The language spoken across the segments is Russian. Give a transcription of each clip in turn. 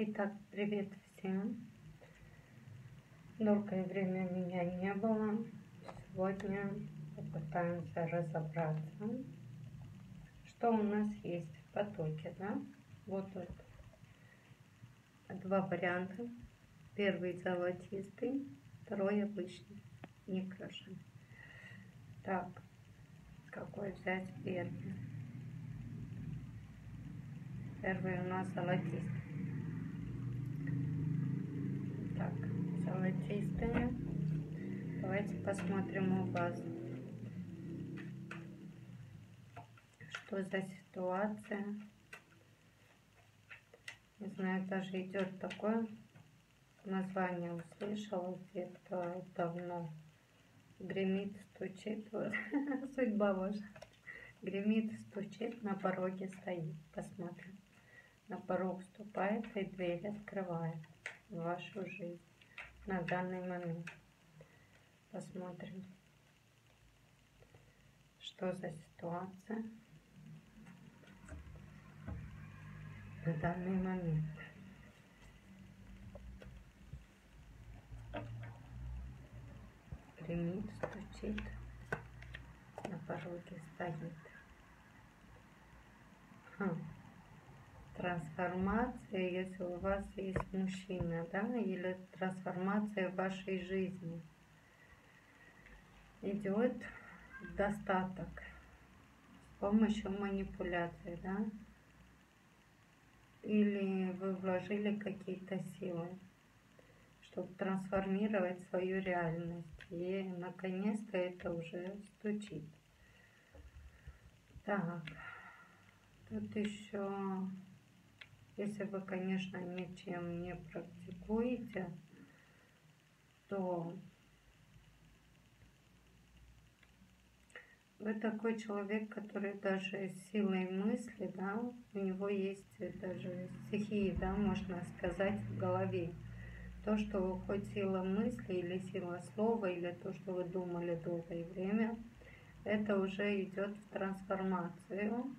Итак, привет всем. Долгое время меня не было. Сегодня попытаемся разобраться, что у нас есть в потоке, да? Вот тут два варианта. Первый золотистый, второй обычный, не крашеный. Так, какой взять первый? Первый у нас золотистый. Так, золотистые. Давайте посмотрим у вас, что за ситуация. Не знаю, даже идет такое название, услышала где-то давно. Гремит, стучит, вот. Судьба ваша. Гремит, стучит, на пороге стоит. Посмотрим. На порог вступает и дверь открывает в вашу жизнь на данный момент. Посмотрим, что за ситуация на данный момент. Гремит, стучит, на пороге стоит. Трансформация, если у вас есть мужчина, да, или трансформация в вашей жизни. Идет достаток с помощью манипуляции, да, или вы вложили какие-то силы, чтобы трансформировать свою реальность. И наконец-то это уже стучит. Так, тут еще, если вы, конечно, ничем не практикуете, то вы такой человек, который даже силой мысли, да, у него есть даже стихии, да, можно сказать, в голове. То, что хоть сила мысли или сила слова, или то, что вы думали долгое время, это уже идет в трансформацию,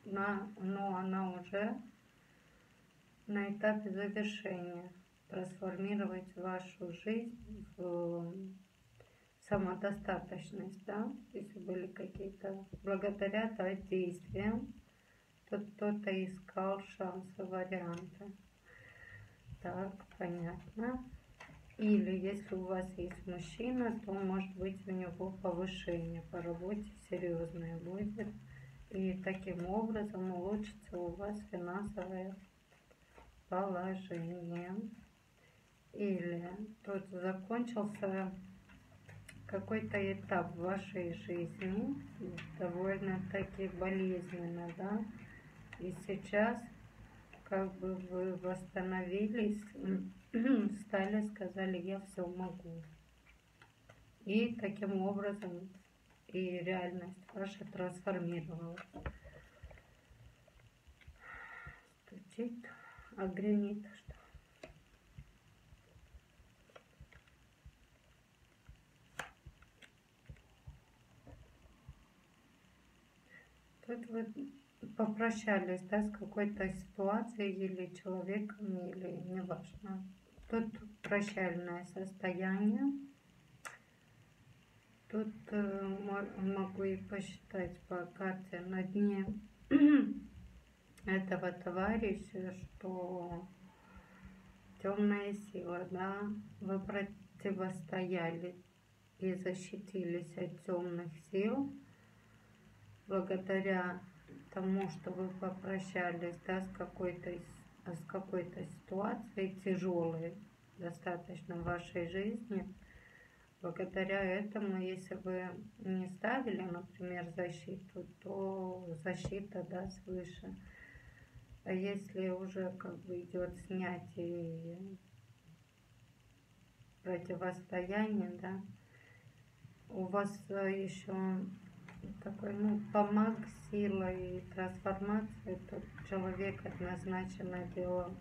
но она уже на этапе завершения. Трансформировать вашу жизнь в самодостаточность, да, если были какие-то, благодаря, да, действиям, то кто-то искал шансы, варианты. Так, понятно. Или если у вас есть мужчина, то может быть у него повышение по работе серьезное будет. И таким образом улучшится у вас финансовое положение. Или тут закончился какой-то этап вашей жизни, довольно-таки болезненно, да, и сейчас как бы вы восстановились, встали, сказали, я все могу. И таким образом и реальность ваша трансформировалась. Стучит, а гремит что? Тут вы попрощались, да, с какой-то ситуацией или человеком, или неважно. Тут прощальное состояние. Тут могу и посчитать по карте на дне этого товарища, что темная сила, да, вы противостояли и защитились от темных сил благодаря тому, что вы попрощались, да, с какой-то ситуацией тяжелой достаточно в вашей жизни. Благодаря этому, если вы не ставили, например, защиту, то защита, да, свыше. А если уже как бы идет снятие и противостояние, да, у вас еще такой, ну, помог, сила и трансформация, то человек однозначно делал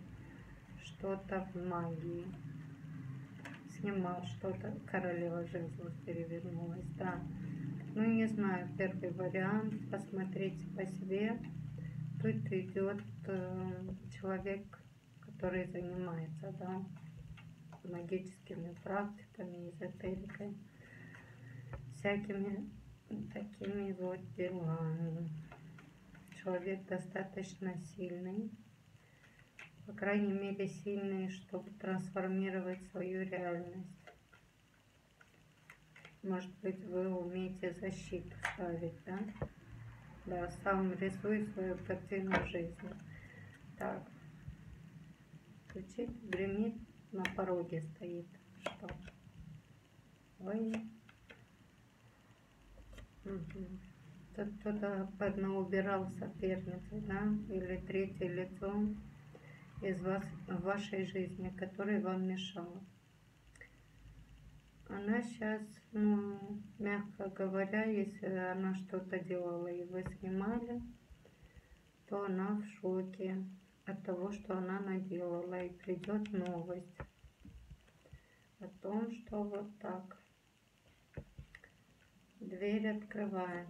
что-то в магии. Снимал что-то, королева жезлов перевернулась, да. Ну, не знаю, первый вариант, посмотрите по себе. Тут идет человек, который занимается, да, магическими практиками, эзотерикой, всякими такими вот делами. Человек достаточно сильный, по крайней мере сильный, чтобы трансформировать свою реальность. Может быть, вы умеете защиту ставить, да? Да, сам рисуй свою картину жизни. Так, стучит, гремит, на пороге стоит. Что? Ой. Угу. Тут кто-то поднаубирал соперницей, да? Или третье лицо из вас, в вашей жизни, который вам мешал. Она сейчас, ну, мягко говоря, если она что-то делала и вы снимали, то она в шоке от того, что она наделала. И придет новость о том, что вот так дверь открывает.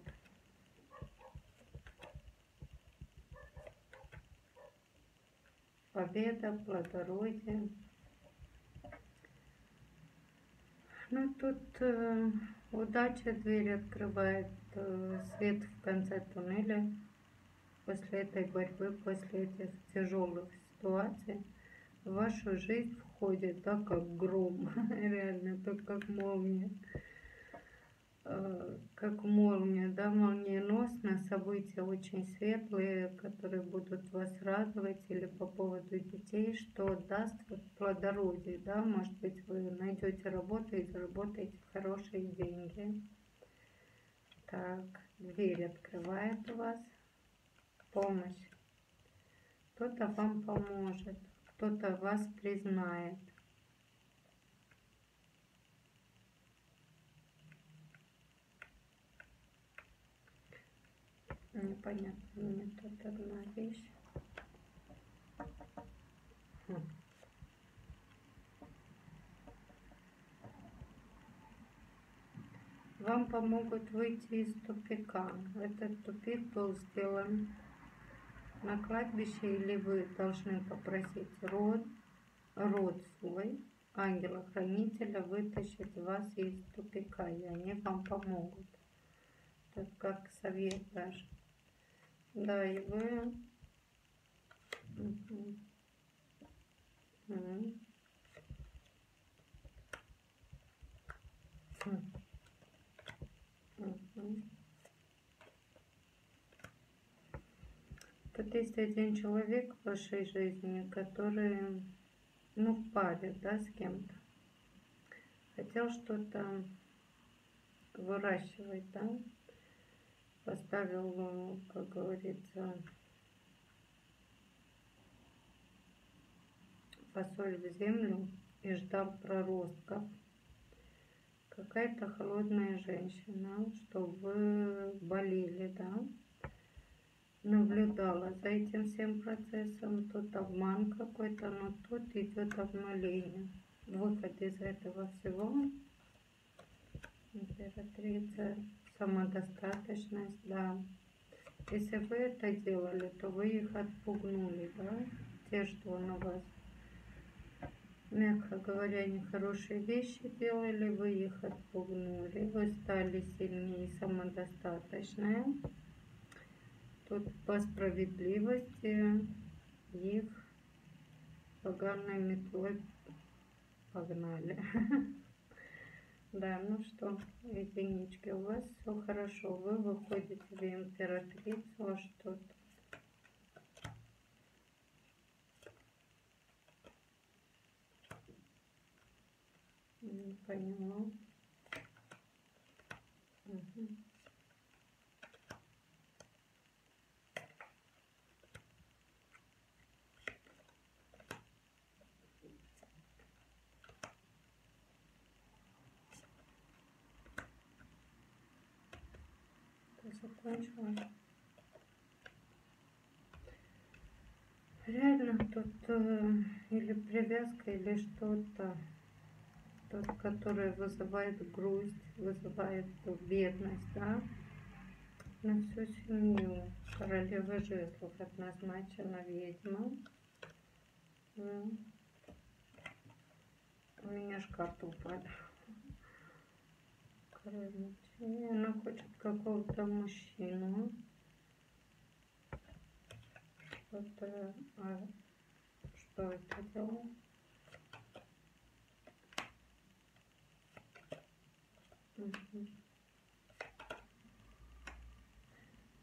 Победа, плодородие. Ну, тут удача дверь открывает, свет в конце туннеля. После этой борьбы, после этих тяжелых ситуаций в вашу жизнь входит, да, как гром, реально, так как молния. Как молния, да, молниеносно, события очень светлые, которые будут вас радовать, или по поводу детей, что даст вот плодородие, да, может быть, вы найдете работу и заработаете хорошие деньги. Так, дверь открывает у вас, помощь. Кто-то вам поможет, кто-то вас признает. Непонятно, мне тут одна вещь. Вам помогут выйти из тупика. Этот тупик был сделан на кладбище, или вы должны попросить род свой, ангела-хранителя, вытащить вас из тупика, и они вам помогут. Так как совет даже. Да, и вы... Тут есть один человек в вашей жизни, который, ну, в паре, да, с кем-то. Хотел что-то выращивать, да. Поставил, как говорится, фасоль в землю и ждал проростков. Какая-то холодная женщина, что вы болели, да, наблюдала за этим всем процессом. Тут обман какой-то, но тут идет обнуление. Выход из этого всего. Императрица, самодостаточность, да. Если вы это делали, то вы их отпугнули, да, те, что на вас, мягко говоря, нехорошие вещи делали, вы их отпугнули, вы стали сильнее и самодостаточные. Тут по справедливости их поганой метлой погнали. Да, ну что, единички, у вас все хорошо, вы выходите в императрицу, а что-то. Не поняла. Угу. Закончила. Реально тут или привязка, или что-то, тот, который вызывает грусть, вызывает бедность, да, на всю семью. Королева жезлов, это назначена ведьма. У меня ж карта упала. Она хочет какого-то мужчину. Что-то... что это дело?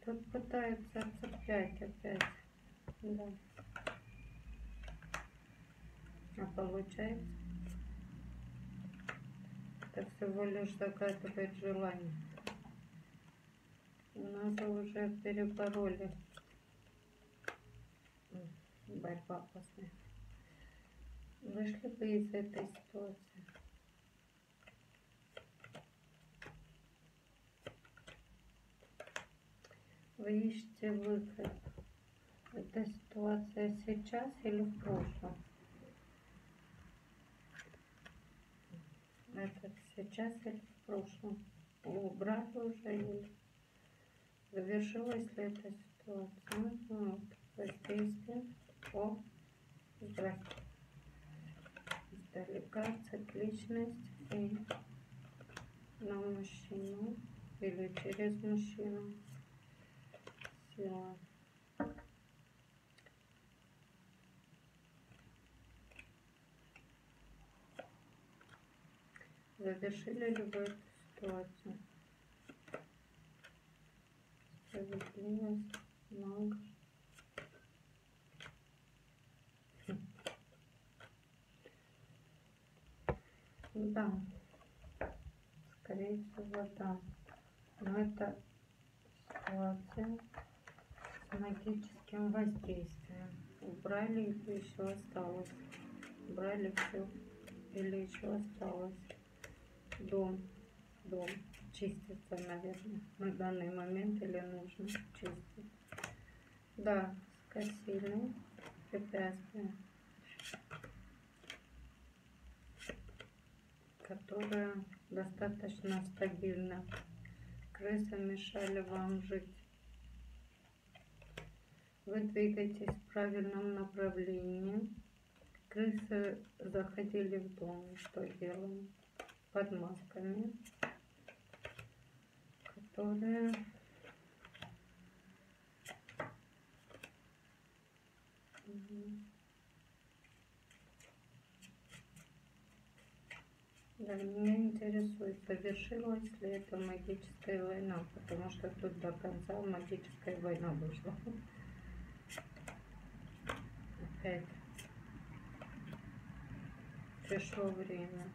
Тут пытаются цеплять опять. Да. А получается? Это всего лишь закатывает желание. У нас уже перебороли. Борьба опасная. Вышли бы из этой ситуации. Вы ищете выход. Эта ситуация сейчас или в прошлом? Это сейчас или в прошлом? Убрали уже или завершилась ли эта ситуация? Вот. Воздействие. О, здравствуйте. Издалека цикличность и на мужчину или через мужчину. Сила. Завершили ли вы эту ситуацию? Справедливость, маг. Да, скорее всего, да. Но это ситуация с магическим воздействием. Убрали или еще осталось? Убрали все или еще осталось? Дом чистится, наверное, на данный момент или нужно чистить. Да, скосили препятствия, которое достаточно стабильно. Крысы мешали вам жить. Вы двигаетесь в правильном направлении. Крысы заходили в дом. Что делаем? Под масками, которые да, меня интересует, завершилась ли эта магическая война, потому что тут до конца магическая война вышла. Опять пришло время.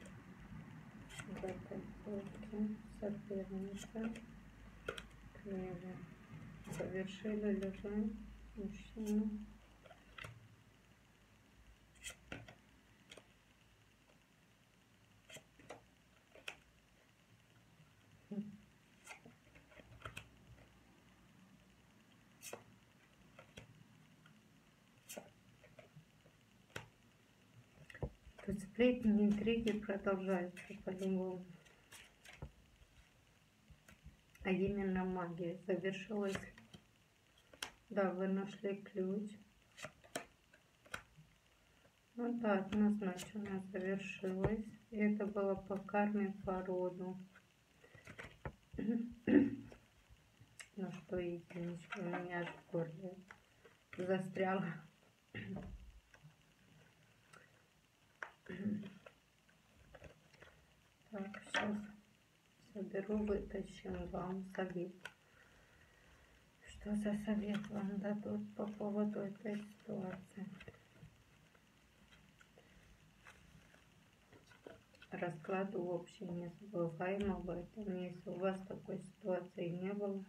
Заготовки, соперница, клевер. Завершили ли вы мужчину? Тут сплетни, интриги продолжаются по-любому. А именно магия завершилась. Да, вы нашли ключ. Ну да, однозначно завершилась. И это было по карме, по роду. Ну что, единичка, у меня аж в горле застряла. Так, сейчас соберу, вытащим вам совет. Что за совет вам дадут по поводу этой ситуации? Раскладу общий незабываемого. Если у вас такой ситуации не было,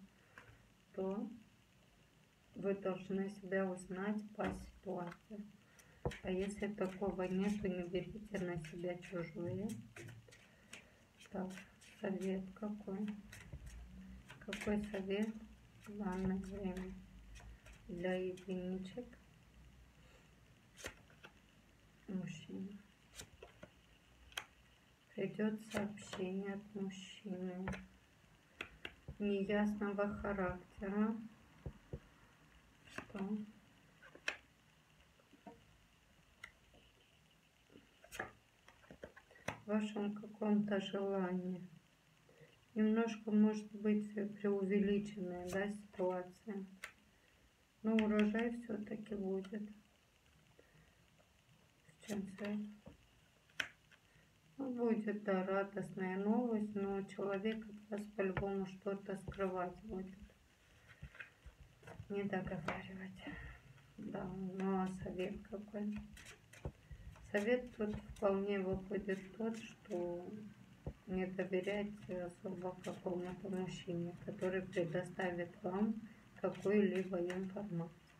то вы должны себя узнать по ситуации. А если такого нет, то не берите на себя чужие. Так, совет какой? Какой совет в данное время для единичек? Мужчина. Придет сообщение от мужчины неясного характера, что вашем каком-то желании. Немножко может быть преувеличенная, да, ситуация. Но урожай все-таки будет. С чем связано? Ну, будет, да, радостная новость, но человек от вас по-любому что-то скрывать будет. Не договаривать. Да, ну а совет какой? Совет тут вполне выходит тот, что не доверяйте особо какому-то мужчине, который предоставит вам какую-либо информацию.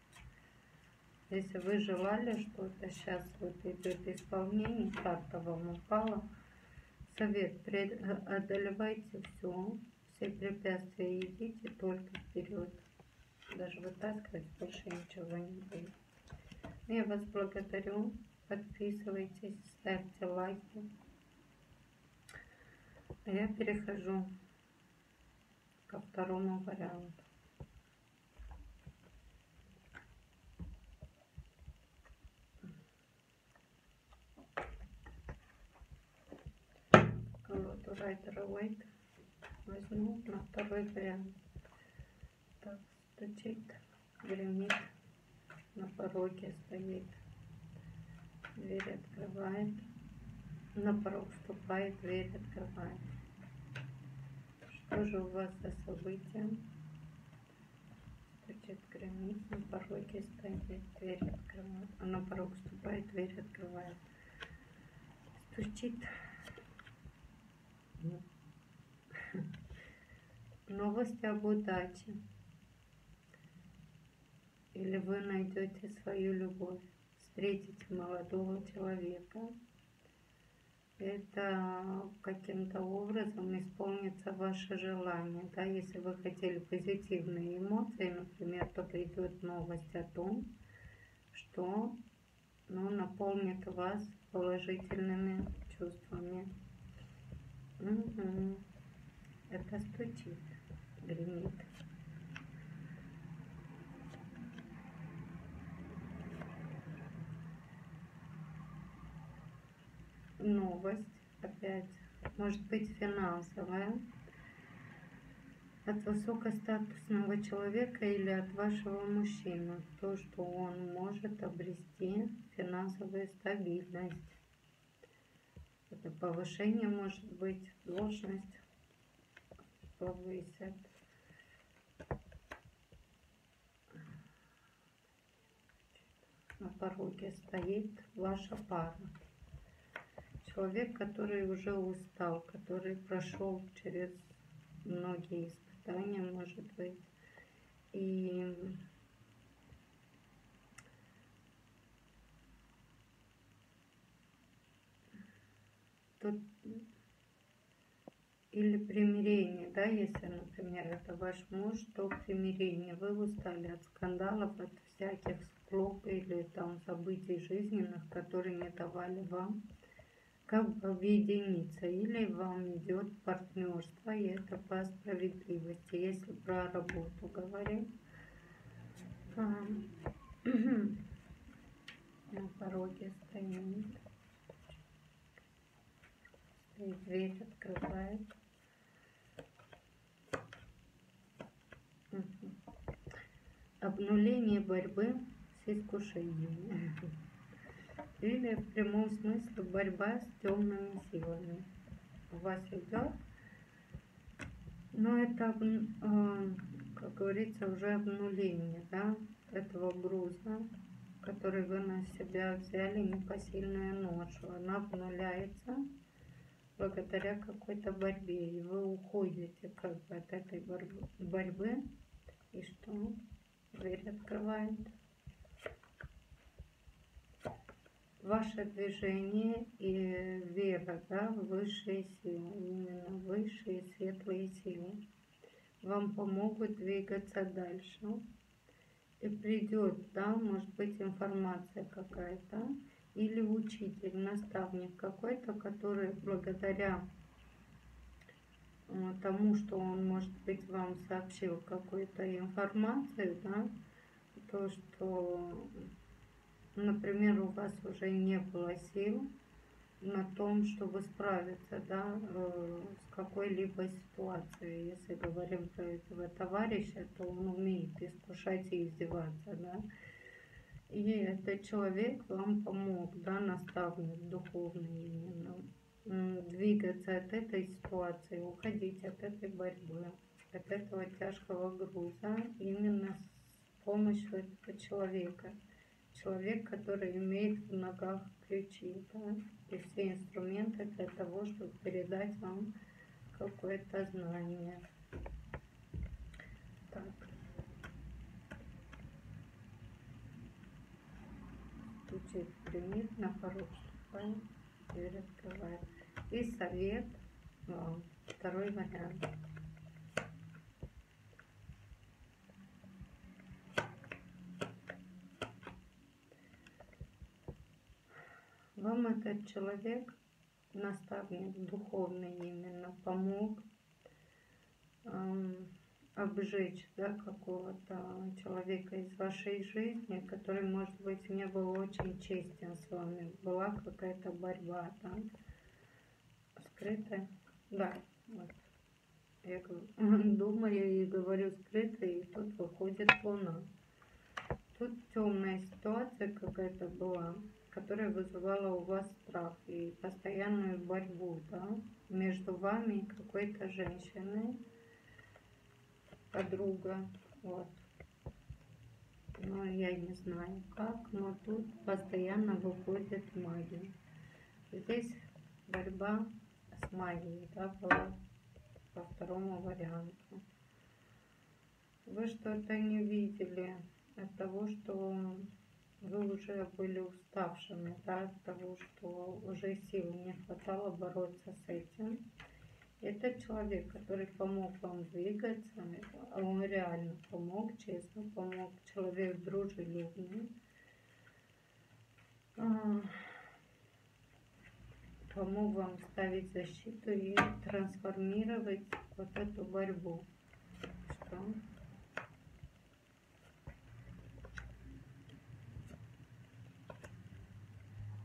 Если вы желали что-то, сейчас вот идет исполнение, карта вам упала. Совет, одолевайте все препятствия, идите только вперед. Даже вытаскивать больше ничего не будет. Я вас благодарю. Подписывайтесь, ставьте лайки. А я перехожу ко второму варианту. Колоду Райдера Уэйта возьму на второй вариант. Так, стучит, гремит, на пороге стоит. Дверь открывает. На порог вступает, дверь открывает. Что же у вас за события? Стучит, гремит, на пороге стоит, дверь открывает. А на порог вступает, дверь открывает. Стучит. Новость об удаче. Или вы найдете свою любовь, встретите молодого человека. Это каким-то образом исполнится ваше желание. Да? Если вы хотели позитивные эмоции, например, то придет новость о том, что наполнит вас положительными чувствами. Это стучит, гремит. Новость опять может быть финансовая от высокостатусного человека или от вашего мужчины. То, что он может обрести финансовую стабильность. Это повышение может быть, должность повысят. На пороге стоит ваша пара. Человек, который уже устал, который прошел через многие испытания, может быть. И тут или примирение, да, если, например, это ваш муж, то примирение. Вы устали от скандалов, от всяких склок или там событий жизненных, которые не давали вам как бы объединиться, или вам идет партнерство, и это по справедливости. Если про работу говорить, на пороге стоит, дверь открывает. Обнуление борьбы с искушениями. Или в прямом смысле борьба с темными силами. У вас идет, но это, как говорится, уже обнуление, да, этого груза, который вы на себя взяли, непосильную ношу. Она обнуляется благодаря какой-то борьбе, и вы уходите как бы от этой борьбы, и что? Дверь открывает. Ваше движение и вера, да, в высшие силы, именно высшие светлые силы, вам помогут двигаться дальше. И придет, да, может быть, информация какая-то, или учитель, наставник какой-то, который благодаря тому, что он, может быть, вам сообщил какую-то информацию, да, то, что, например, у вас уже не было сил на том, чтобы справиться, да, с какой-либо ситуацией. Если говорим про этого товарища, то он умеет искушать и издеваться, да. И этот человек вам помог, да, наставник духовный именно, двигаться от этой ситуации, уходить от этой борьбы, от этого тяжкого груза именно с помощью этого человека. Человек, который имеет в ногах ключи, да, и все инструменты для того, чтобы передать вам какое-то знание. Так, стучит примит на порог, ступай, дверь открывает. И совет вам, второй вариант. Вам этот человек, наставник духовный именно, помог обжечь, да, какого-то человека из вашей жизни, который, может быть, не был очень честен с вами. Была какая-то борьба, да, скрытая. Да, вот. Я думаю и говорю скрыто, и тут выходит луна. Тут темная ситуация какая-то была, которая вызывала у вас страх и постоянную борьбу, да, между вами и какой-то женщиной, подруга, вот. Но я не знаю как, но тут постоянно выходит магия. Здесь борьба с магией, да, была по второму варианту. Вы что-то не видели от того, что вы уже были уставшими, да, от того, что уже сил не хватало бороться с этим. Это человек, который помог вам двигаться, он реально помог, честно помог, человек дружелюбный, помог вам ставить защиту и трансформировать вот эту борьбу. Что?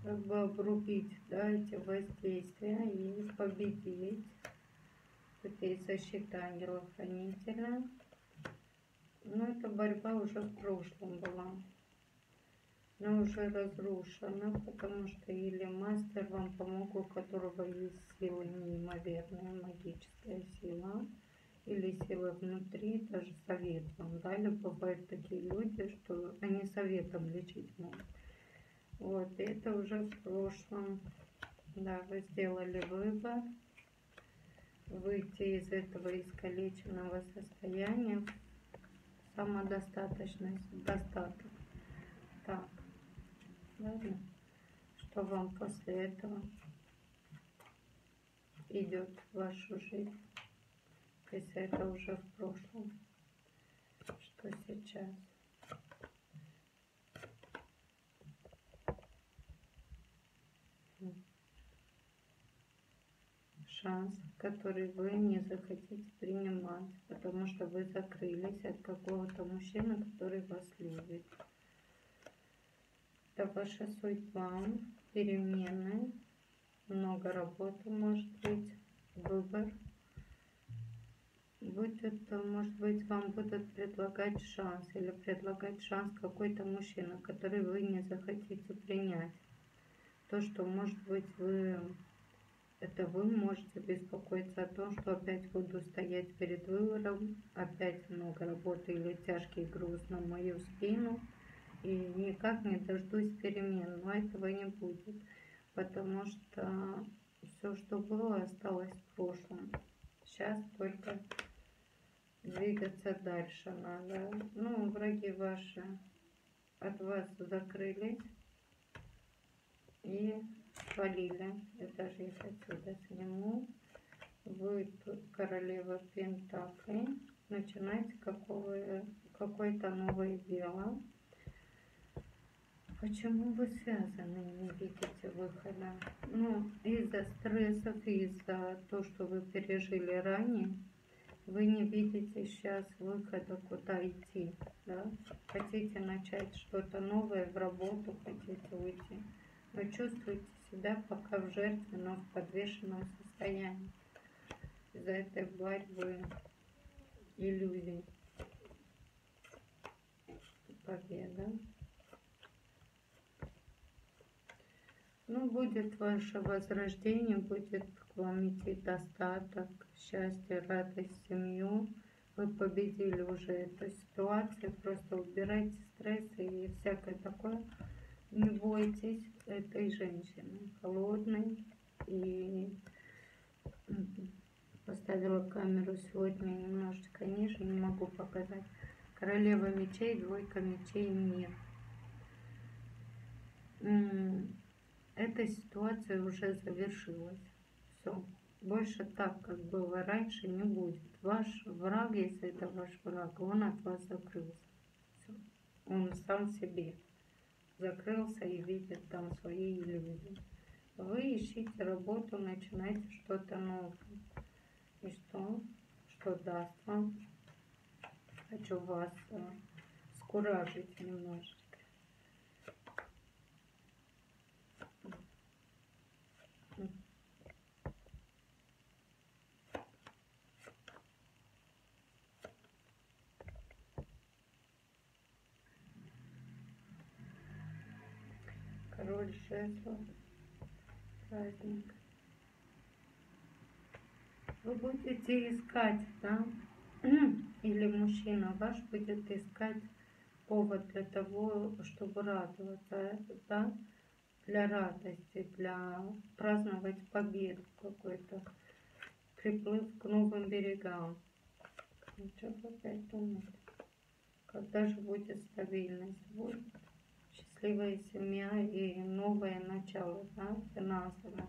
Как бы обрубить, да, эти воздействия и победить. Тут есть защита ангела-хранителя. Но эта борьба уже в прошлом была. Но уже разрушена, потому что или мастер вам помог, у которого есть сила неимоверная, магическая сила, или сила внутри, даже совет вам дали. Бывают такие люди, что они советом лечить могут. Вот, и это уже в прошлом. Да, вы сделали выбор выйти из этого искалеченного состояния в самодостаточность, достаток. Так, ладно, что вам после этого идет в вашу жизнь, если это уже в прошлом, что сейчас? Шанс, который вы не захотите принимать, потому что вы закрылись от какого-то мужчины, который вас любит. Это ваша судьба, перемены, много работы, может быть, выбор. Будет, может быть, вам будут предлагать шанс или предлагать шанс какой-то мужчина, который вы не захотите принять. То, что, может быть, вы можете беспокоиться о том, что опять буду стоять перед выбором, опять много работы или тяжкий груз на мою спину, и никак не дождусь перемен, но этого не будет, потому что все, что было, осталось в прошлом. Сейчас только двигаться дальше надо. Ну, враги ваши от вас закрылись и свалили. Я даже их отсюда сниму. Вы тут королева Пентаклей. Начинайте какое-то новое дело. Почему вы связаны, не видите выхода? Ну, из-за стрессов, из-за того, что вы пережили ранее, вы не видите сейчас выхода, куда идти, да? Хотите начать что-то новое, в работу хотите уйти, Вы чувствуете себя пока в жертве, но в подвешенном состоянии из-за этой борьбы, иллюзий. Победа. Ну, будет ваше возрождение, будет к вам идти достаток, счастье, радость, семью. Вы победили уже эту ситуацию, просто убирайте стрессы и всякое такое. Не бойтесь этой женщины, холодной. И поставила камеру сегодня немножечко ниже, не могу показать. Королева мечей, двойка мечей, нет. Эта ситуация уже завершилась. Все. Больше так, как было раньше, не будет. Ваш враг, если это ваш враг, он от вас закрылся. Все. Он сам себе закрылся и видит там свои иллюзии. Вы ищите работу, начинайте что-то новое. И что? Что даст вам? Хочу вас скуражить немножечко. Король жезлов, праздник. Вы будете искать, да? Или мужчина ваш будет искать повод для того, чтобы радоваться, да? Для радости, для праздновать победу какой-то, приплыв к новым берегам. Ничего опять думать. Когда же будет стабильность? Будет счастливая семья и новое начало, да, финансовое.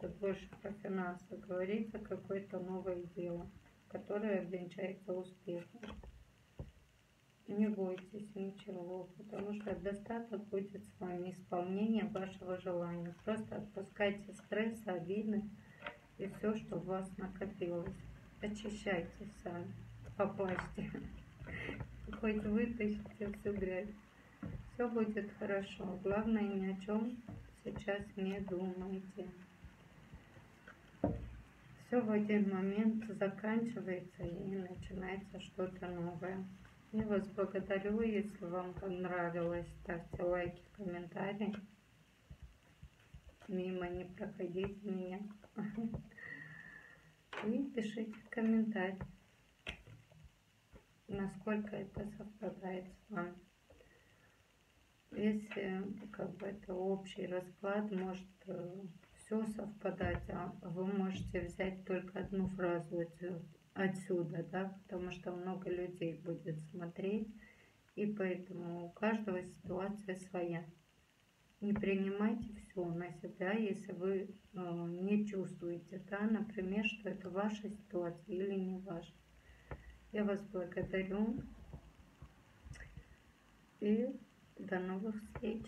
Тут больше про финансы говорится, какое-то новое дело, которое обвенчается успехом. Не бойтесь ничего, потому что достаток будет с вами, исполнение вашего желания. Просто отпускайте стресс, обиды и все, что у вас накопилось. Очищайте сами, поплачьте, хоть вытащите всю грязь. Все будет хорошо. Главное, ни о чем сейчас не думайте. Все в один момент заканчивается и начинается что-то новое. Я вас благодарю. Если вам понравилось, ставьте лайки, комментарии. Мимо не проходите меня. И пишите комментарии, насколько это совпадает с вами. Если как бы это общий расклад, может все совпадать, а вы можете взять только одну фразу отсюда, да, потому что много людей будет смотреть, и поэтому у каждого ситуация своя. Не принимайте все на себя, если вы не чувствуете, да, например, что это ваша ситуация или не ваша. Я вас благодарю и до новых встреч.